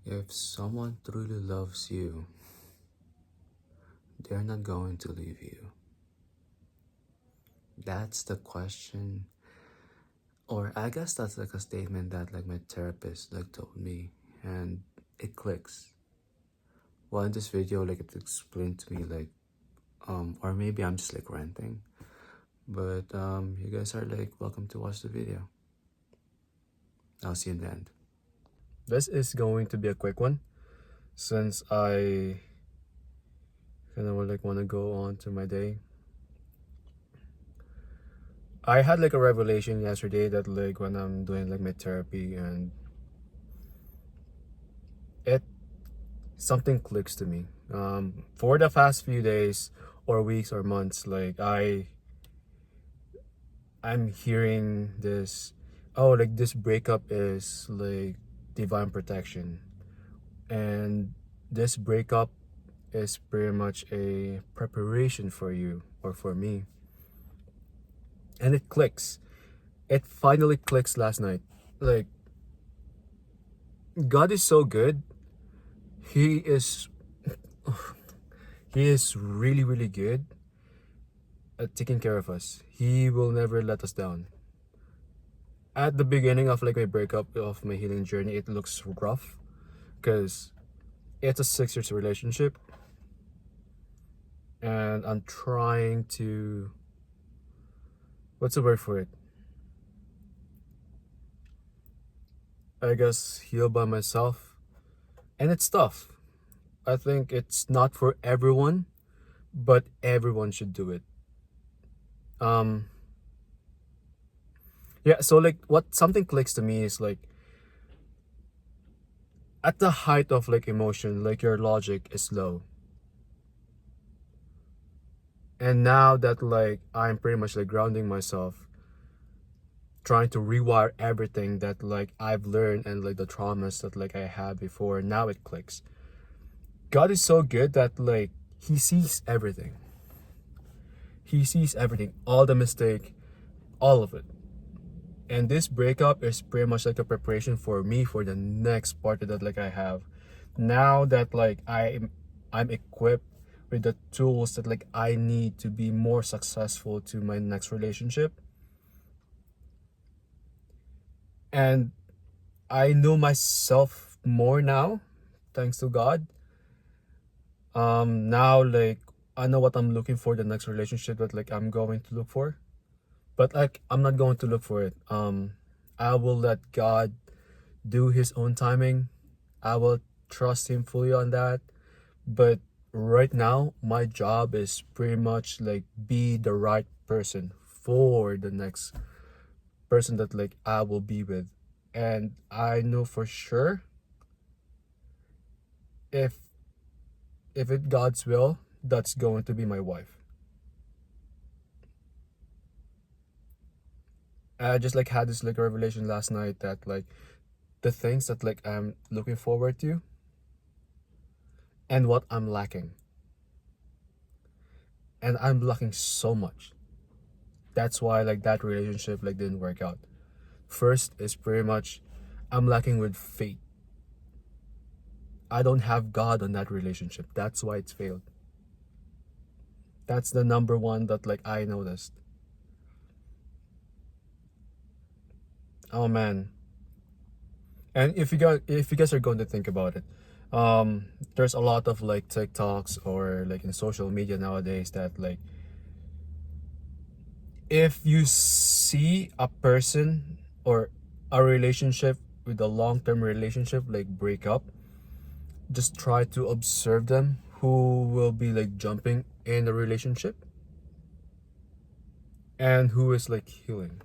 If someone truly loves you, they're not going to leave you. That's the question, or I guess that's like a statement that like my therapist like told me, and it clicks. Well, in this video, like it explained to me like, or maybe I'm just like ranting, but you guys are like welcome to watch the video. I'll see you in the end. This is going to be a quick one, since I kind of like want to go on to my day. I had like a revelation yesterday that like when I'm doing like my therapy, and it something clicks to me. For the past few days or weeks or months, like I'm hearing this, oh, like this breakup is like divine protection, and this breakup is pretty much a preparation for you or for me. And it clicks. It finally clicks last night. Like, God is so good. He is He is really, really good at taking care of us. He will never let us down. At the beginning of like my breakup of my healing journey, it looks rough because it's a 6 years relationship, and I'm trying to, what's the word for it? I guess heal by myself, and it's tough. I think it's not for everyone, but everyone should do it. Um, yeah. So like, what something clicks to me is like, at the height of like emotion, like your logic is low. And now that like I'm pretty much like grounding myself, trying to rewire everything that like I've learned and like the traumas that like I had before, now it clicks. God is so good that like he sees everything. He sees everything, all the mistake, all of it. And this breakup is pretty much like a preparation for me for the next part that like I have. Now that like I'm equipped with the tools that like I need to be more successful to my next relationship. And I know myself more now, thanks to God. Now like I know what I'm looking for the next relationship that like I'm going to look for. But like I'm not going to look for it. I will let God do his own timing. I will trust him fully on that. But right now my job is pretty much like be the right person for the next person that like I will be with. And I know for sure, if it God's will, that's going to be my wife. I just like had this like revelation last night that like the things that like I'm looking forward to and what I'm lacking. And I'm lacking so much. That's why like that relationship like didn't work out. First is pretty much I'm lacking with faith. I don't have God on that relationship. That's why it's failed. That's the number one that like I noticed. Oh man. And if you guys are going to think about it, there's a lot of like TikToks or like in social media nowadays that like if you see a person or a relationship with a long-term relationship like break up, just try to observe them who will be like jumping in a relationship and who is like healing.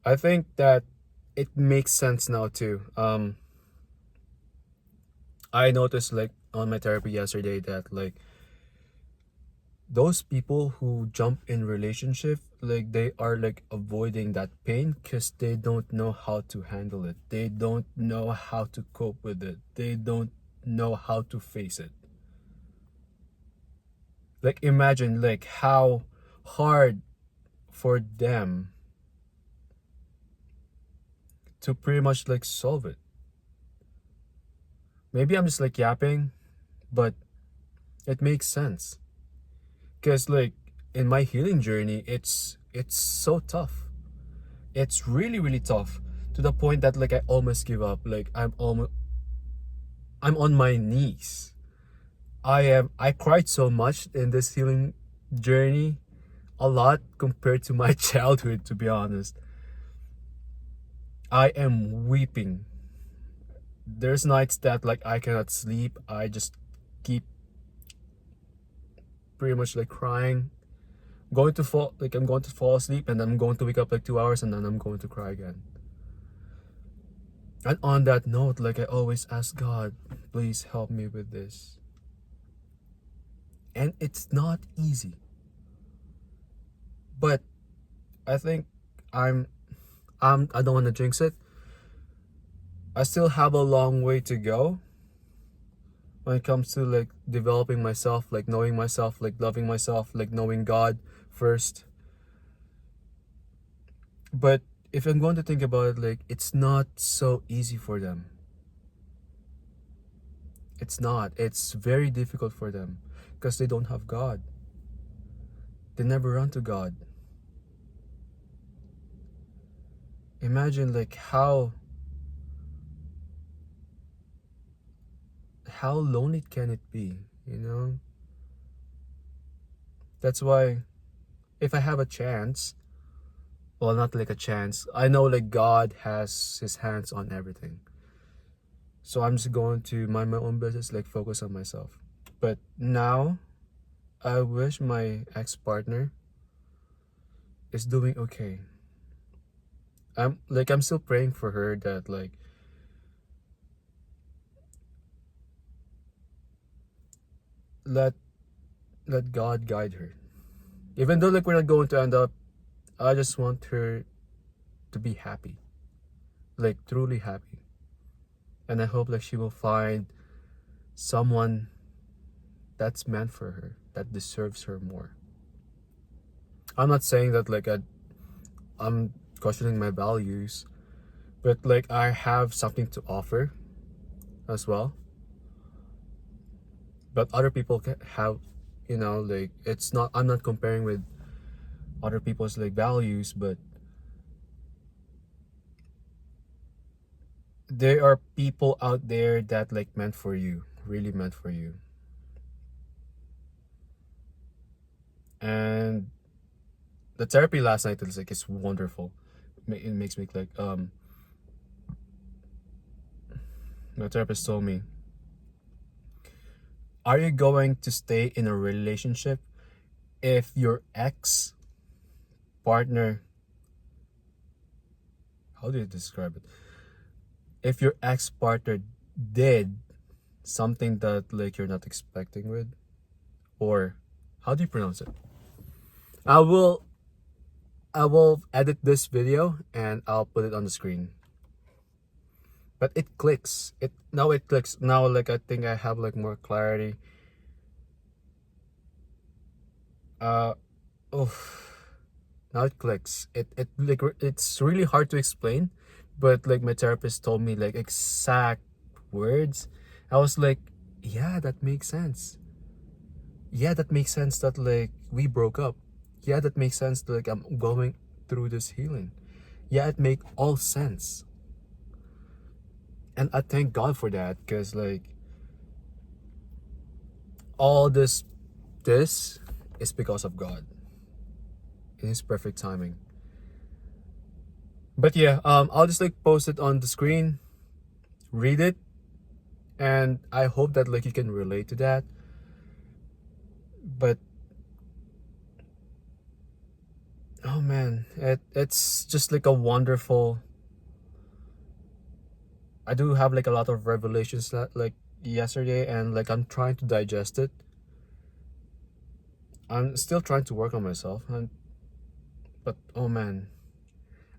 I think that it makes sense now too. I noticed like on my therapy yesterday that like those people who jump in relationship, like they are like avoiding that pain because they don't know how to handle it, they don't know how to cope with it, they don't know how to face it. Like imagine like how hard for them to pretty much like solve it. Maybe I'm just like yapping, but it makes sense. Cause like in my healing journey, it's so tough. It's really really tough to the point that like I almost give up. Like I'm on my knees. I cried so much in this healing journey, a lot compared to my childhood, to be honest. I am weeping. There's nights that like I cannot sleep. I just keep pretty much like crying. Going to fall like I'm going to fall asleep and I'm going to wake up like 2 hours and then I'm going to cry again. And on that note, like I always ask God, please help me with this. And it's not easy. But I think I'm I don't want to jinx it. I still have a long way to go when it comes to like developing myself, like knowing myself, like loving myself, like knowing God first. But if I'm going to think about it, like it's not so easy for them. It's not. It's very difficult for them because they don't have God. They never run to God. Imagine like how lonely can it be, you know? That's why if I have a chance, well, not like a chance, I know like God has his hands on everything. So I'm just going to mind my own business, like focus on myself. But now I wish my ex-partner is doing okay. I'm still praying for her that like let let God guide her. Even though like we're not going to end up, I just want her to be happy. Like truly happy. And I hope like she will find someone that's meant for her, that deserves her more. I'm not saying that like I'm questioning my values, but like I have something to offer as well. But other people can have, like it's not. I'm not comparing with other people's like values, but there are people out there that like meant for you, really meant for you. And the therapy last night is like it's wonderful. It makes me like my therapist told me, are you going to stay in a relationship if your ex partner, how do you describe it, if your ex partner did something that like you're not expecting with, or how do you pronounce it? i will I will edit this video and I'll put it on the screen. But it clicks. It clicks. Now like I think I have like more clarity. Uh oh, now it clicks. It like it's really hard to explain, but like my therapist told me like exact words. I was like, yeah, that makes sense. Yeah, that makes sense that like we broke up. Yeah, that makes sense that like I'm going through this healing. Yeah, it make all sense. And I thank God for that, because like all this is because of God in his perfect timing. But yeah, I'll just like post it on the screen, read it, and I hope that like you can relate to that. But oh man, it's just like a wonderful, I do have like a lot of revelations that like yesterday, and like I'm trying to digest it. I'm still trying to work on myself, but oh man,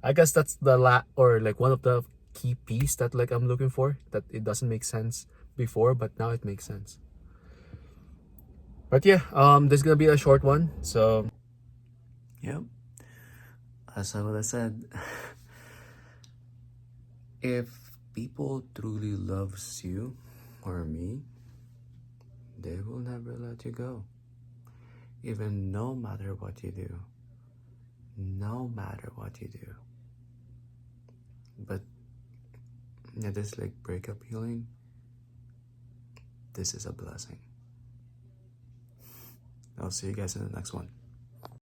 I guess that's the or like one of the key piece that like I'm looking for, that it doesn't make sense before, but now it makes sense. But yeah, this is gonna be a short one, so Yep. As I would have said, if people truly loves you, or me, they will never let you go. Even no matter what you do. No matter what you do. But yeah, this like breakup healing, this is a blessing. I'll see you guys in the next one.